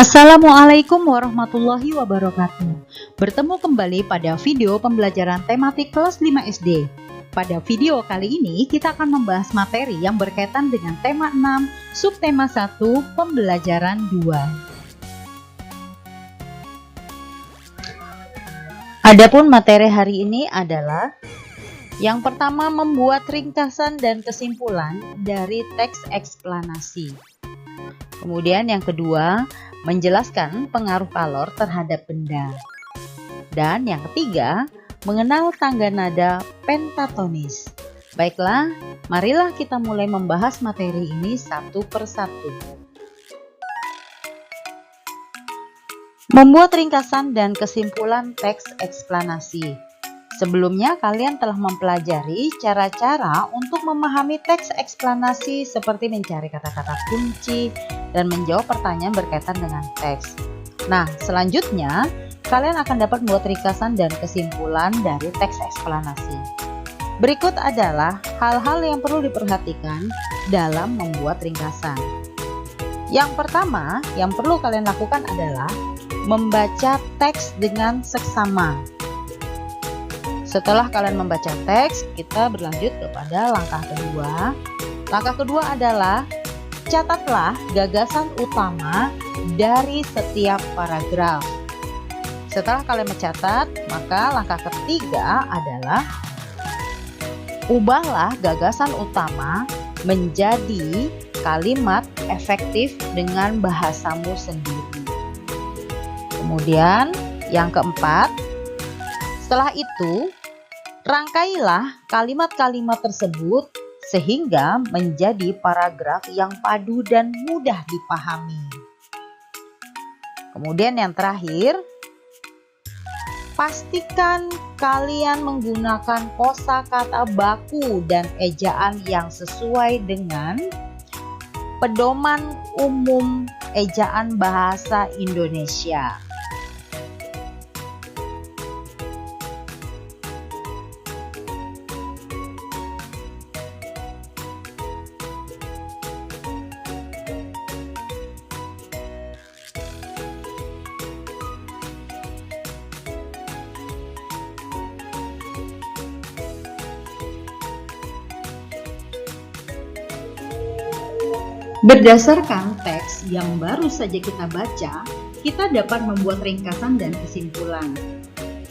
Assalamualaikum warahmatullahi wabarakatuh. Bertemu kembali pada video pembelajaran tematik kelas 5 SD. Pada video kali ini kita akan membahas materi yang berkaitan dengan tema 6, subtema 1, pembelajaran 2. Adapun materi hari ini adalah yang pertama, membuat ringkasan dan kesimpulan dari teks eksplanasi. Kemudian yang kedua, menjelaskan pengaruh kalor terhadap benda. Dan yang ketiga, mengenal tangga nada pentatonis. Baiklah, marilah kita mulai membahas materi ini satu persatu. Membuat ringkasan dan kesimpulan teks eksplanasi. Sebelumnya kalian telah mempelajari cara-cara untuk memahami teks eksplanasi seperti mencari kata-kata kunci dan menjawab pertanyaan berkaitan dengan teks. Nah, selanjutnya kalian akan dapat membuat ringkasan dan kesimpulan dari teks eksplanasi. Berikut adalah hal-hal yang perlu diperhatikan dalam membuat ringkasan. Yang pertama yang perlu kalian lakukan adalah membaca teks dengan seksama. Setelah kalian membaca teks, kita berlanjut kepada langkah kedua. Langkah kedua adalah catatlah gagasan utama dari setiap paragraf. Setelah kalian mencatat, maka langkah ketiga adalah ubahlah gagasan utama menjadi kalimat efektif dengan bahasamu sendiri. Kemudian yang keempat, setelah itu rangkailah kalimat-kalimat tersebut sehingga menjadi paragraf yang padu dan mudah dipahami. Kemudian yang terakhir, pastikan kalian menggunakan kosakata baku dan ejaan yang sesuai dengan pedoman umum ejaan bahasa Indonesia. Berdasarkan teks yang baru saja kita baca, kita dapat membuat ringkasan dan kesimpulan.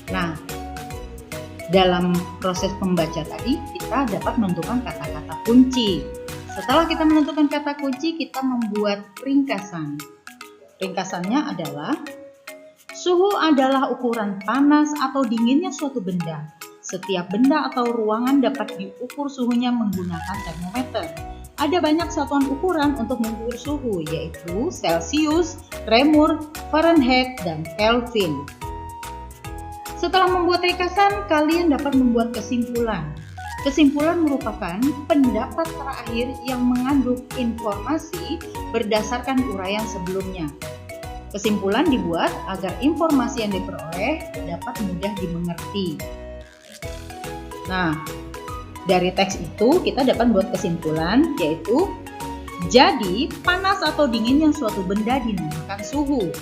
Nah, dalam proses pembaca tadi, kita dapat menentukan kata-kata kunci. Setelah kita menentukan kata kunci, kita membuat ringkasan. Ringkasannya adalah, suhu adalah ukuran panas atau dinginnya suatu benda. Setiap benda atau ruangan dapat diukur suhunya menggunakan termometer. Ada banyak satuan ukuran untuk mengukur suhu, yaitu Celcius, Reaumur, Fahrenheit, dan Kelvin. Setelah membuat ringkasan, kalian dapat membuat kesimpulan. Kesimpulan merupakan pendapat terakhir yang mengandung informasi berdasarkan uraian sebelumnya. Kesimpulan dibuat agar informasi yang diperoleh dapat mudah dimengerti. Nah, dari teks itu kita dapat membuat kesimpulan, yaitu jadi panas atau dinginnya suatu benda dinamakan suhu.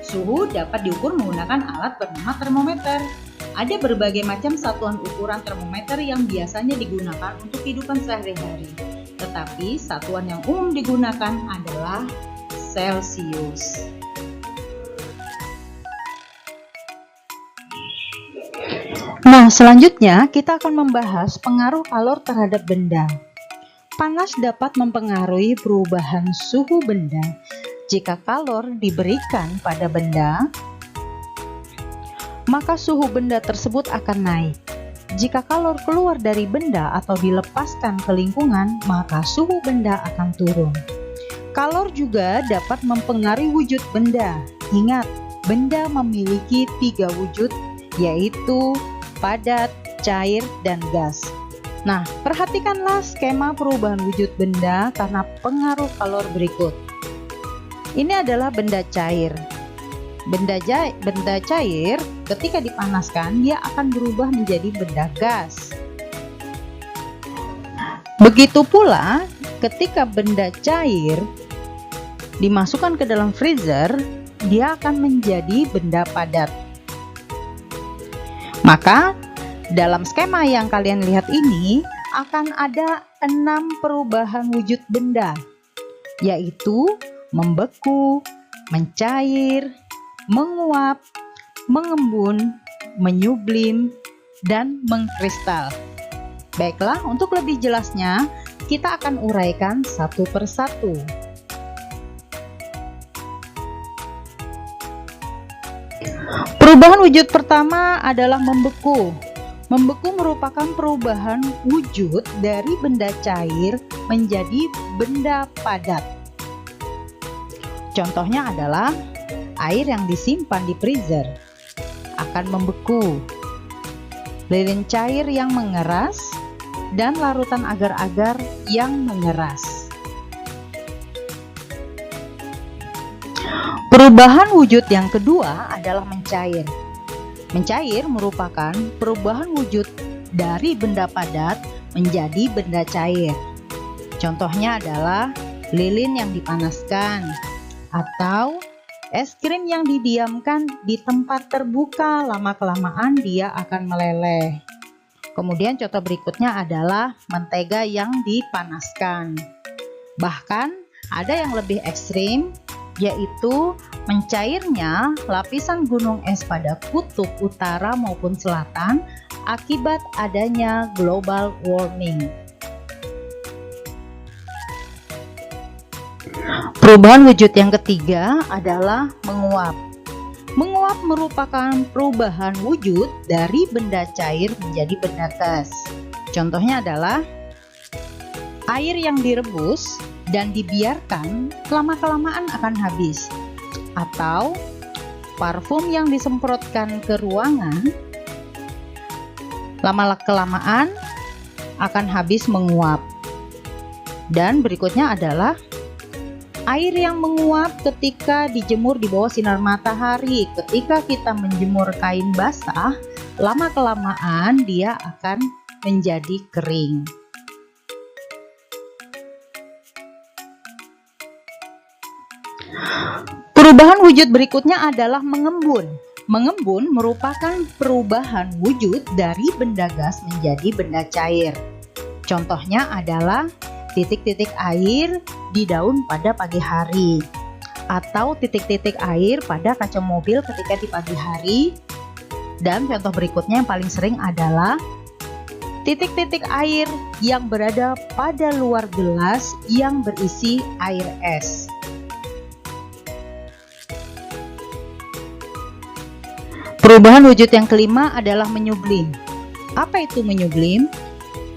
Suhu dapat diukur menggunakan alat bernama termometer. Ada berbagai macam satuan ukuran termometer yang biasanya digunakan untuk kehidupan sehari-hari. Tetapi satuan yang umum digunakan adalah Celcius. Nah, selanjutnya kita akan membahas pengaruh kalor terhadap benda. Panas dapat mempengaruhi perubahan suhu benda. Jika kalor diberikan pada benda, maka suhu benda tersebut akan naik. Jika kalor keluar dari benda atau dilepaskan ke lingkungan, maka suhu benda akan turun. Kalor juga dapat mempengaruhi wujud benda. Ingat, benda memiliki 3 wujud, yaitu padat, cair, dan gas. Nah, perhatikanlah skema perubahan wujud benda karena pengaruh kalor berikut. Ini adalah benda cair. Benda cair ketika dipanaskan dia akan berubah menjadi benda gas. Begitu pula ketika benda cair dimasukkan ke dalam freezer, dia akan menjadi benda padat. Maka dalam skema yang kalian lihat ini akan ada 6 perubahan wujud benda, yaitu membeku, mencair, menguap, mengembun, menyublim, dan mengkristal. Baiklah, untuk lebih jelasnya kita akan uraikan satu persatu. Perubahan wujud pertama adalah membeku. Membeku merupakan perubahan wujud dari benda cair menjadi benda padat. Contohnya adalah air yang disimpan di freezer akan membeku, lilin cair yang mengeras, dan larutan agar-agar yang mengeras. Perubahan wujud yang kedua adalah mencair. Mencair merupakan perubahan wujud dari benda padat menjadi benda cair. Contohnya adalah lilin yang dipanaskan atau es krim yang didiamkan di tempat terbuka, lama-kelamaan dia akan meleleh. Kemudian contoh berikutnya adalah mentega yang dipanaskan. Bahkan ada yang lebih ekstrim, yaitu mencairnya lapisan gunung es pada kutub utara maupun selatan akibat adanya global warming. Perubahan wujud yang ketiga adalah menguap. Menguap merupakan perubahan wujud dari benda cair menjadi benda gas. Contohnya adalah air yang direbus dan dibiarkan lama-kelamaan akan habis, atau parfum yang disemprotkan ke ruangan lama-kelamaan akan habis menguap. Dan berikutnya adalah air yang menguap ketika dijemur di bawah sinar matahari. Ketika kita menjemur kain basah, lama-kelamaan dia akan menjadi kering. Perubahan wujud berikutnya adalah mengembun. Mengembun merupakan perubahan wujud dari benda gas menjadi benda cair. Contohnya adalah titik-titik air di daun pada pagi hari, atau titik-titik air pada kaca mobil ketika di pagi hari. Dan contoh berikutnya yang paling sering adalah titik-titik air yang berada pada luar gelas yang berisi air es. Perubahan wujud yang kelima adalah menyublim. Apa itu menyublim?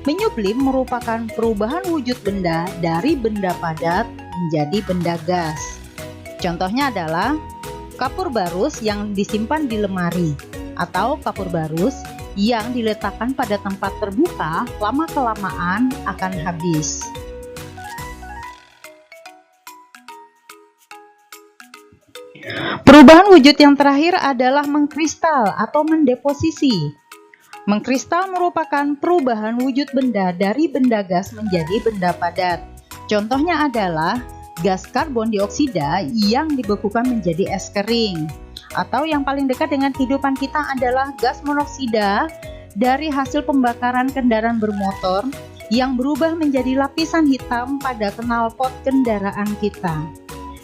Menyublim merupakan perubahan wujud benda dari benda padat menjadi benda gas. Contohnya adalah kapur barus yang disimpan di lemari, atau kapur barus yang diletakkan pada tempat terbuka, lama-kelamaan akan habis. Perubahan wujud yang terakhir adalah mengkristal atau mendeposisi. Mengkristal merupakan perubahan wujud benda dari benda gas menjadi benda padat. Contohnya adalah gas karbon dioksida yang dibekukan menjadi es kering. Atau yang paling dekat dengan kehidupan kita adalah gas monoksida dari hasil pembakaran kendaraan bermotor yang berubah menjadi lapisan hitam pada knalpot kendaraan kita.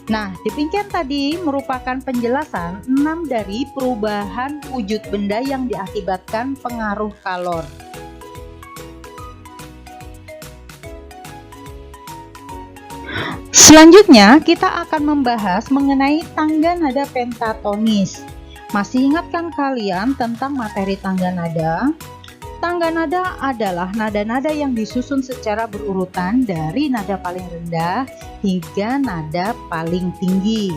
Nah, demikian tadi merupakan penjelasan 6 dari perubahan wujud benda yang diakibatkan pengaruh kalor. Selanjutnya, kita akan membahas mengenai tangga nada pentatonis. Masih ingatkan kalian tentang materi tangga nada? Tangga nada adalah nada-nada yang disusun secara berurutan dari nada paling rendah hingga nada paling tinggi.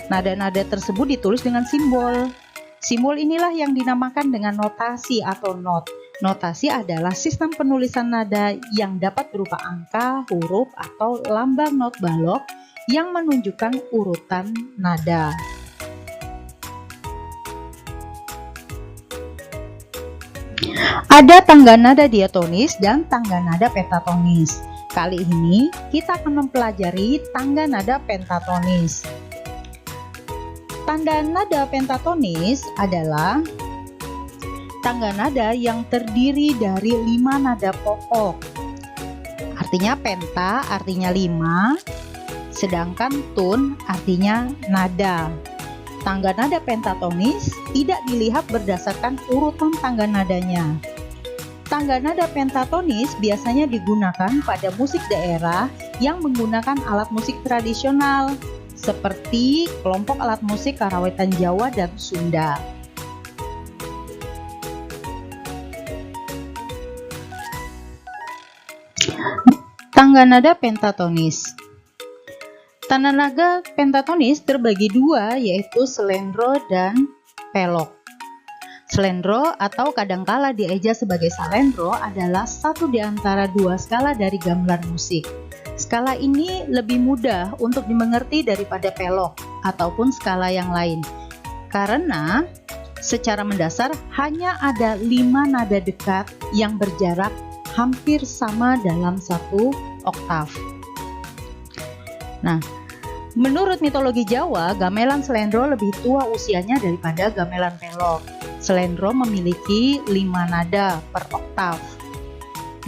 Nada-nada tersebut ditulis dengan simbol. Simbol inilah yang dinamakan dengan notasi atau not. Notasi adalah sistem penulisan nada yang dapat berupa angka, huruf, atau lambang not balok yang menunjukkan urutan nada. Ada tangga nada diatonis dan tangga nada pentatonis. Kali ini kita akan mempelajari tangga nada pentatonis. Tangga nada pentatonis adalah tangga nada yang terdiri dari 5 nada pokok. Artinya penta artinya 5, sedangkan tun artinya nada. Tangga nada pentatonis tidak dilihat berdasarkan urutan tangga nadanya. Tangga nada pentatonis biasanya digunakan pada musik daerah yang menggunakan alat musik tradisional seperti kelompok alat musik karawitan Jawa dan Sunda. Tangga nada pentatonis. Tangga nada pentatonis terbagi dua, yaitu slendro dan pelok. Slendro atau kadangkala dieja sebagai salendro adalah satu di antara dua skala dari gamelan musik. Skala ini lebih mudah untuk dimengerti daripada pelok ataupun skala yang lain, karena secara mendasar hanya ada 5 nada dekat yang berjarak hampir sama dalam satu oktav. Nah, menurut mitologi Jawa, gamelan slendro lebih tua usianya daripada gamelan pelok. Slendro memiliki 5 nada per oktav.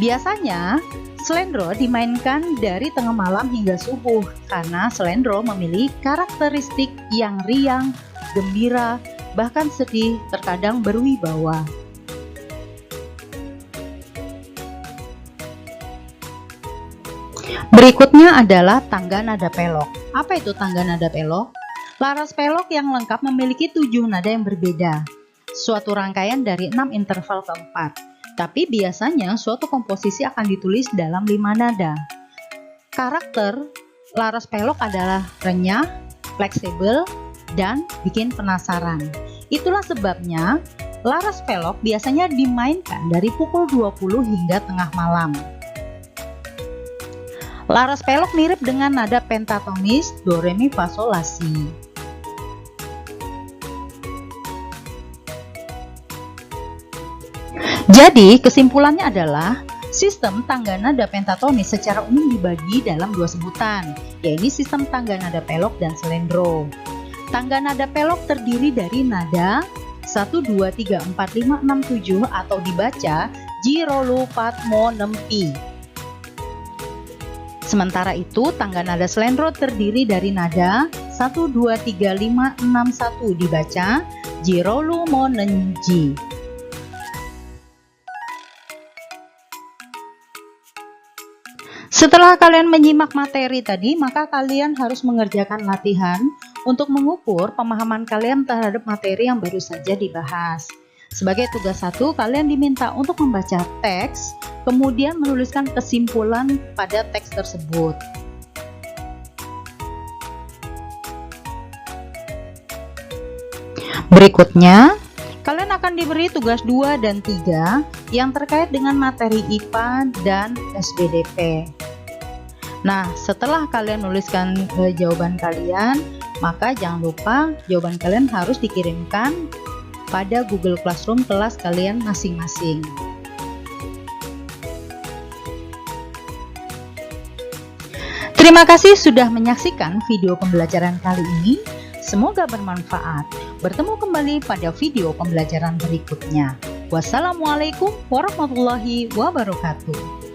Biasanya, slendro dimainkan dari tengah malam hingga subuh karena slendro memiliki karakteristik yang riang, gembira, bahkan sedih, terkadang berwibawa. Berikutnya adalah tangga nada pelok. Apa itu tangga nada pelok? Laras pelok yang lengkap memiliki 7 nada yang berbeda. Suatu rangkaian dari 6 interval keempat. Tapi biasanya suatu komposisi akan ditulis dalam 5 nada. Karakter laras pelok adalah renyah, fleksibel, dan bikin penasaran. Itulah sebabnya laras pelok biasanya dimainkan dari pukul 20 hingga tengah malam. Laras pelok mirip dengan nada pentatonis do re mi fa sol la si. Jadi kesimpulannya adalah sistem tangga nada pentatonis secara umum dibagi dalam 2 sebutan, yaitu sistem tangga nada pelok dan slendro. Tangga nada pelok terdiri dari nada 1, 2, 3, 4, 5, 6, 7 atau dibaca ji ro lu pat mo nem pi. Sementara itu tangga nada slendro terdiri dari nada 1, 2, 3, 5, 6, 1 dibaca ji ro lu mo nen ji. Setelah kalian menyimak materi tadi, maka kalian harus mengerjakan latihan untuk mengukur pemahaman kalian terhadap materi yang baru saja dibahas. Sebagai tugas 1, kalian diminta untuk membaca teks, kemudian menuliskan kesimpulan pada teks tersebut. Berikutnya, kalian akan diberi tugas 2 dan 3 yang terkait dengan materi IPA dan SBDP. Nah, setelah kalian menuliskan jawaban kalian, maka jangan lupa jawaban kalian harus dikirimkan pada Google Classroom kelas kalian masing-masing. Terima kasih sudah menyaksikan video pembelajaran kali ini. Semoga bermanfaat. Bertemu kembali pada video pembelajaran berikutnya. Wassalamualaikum warahmatullahi wabarakatuh.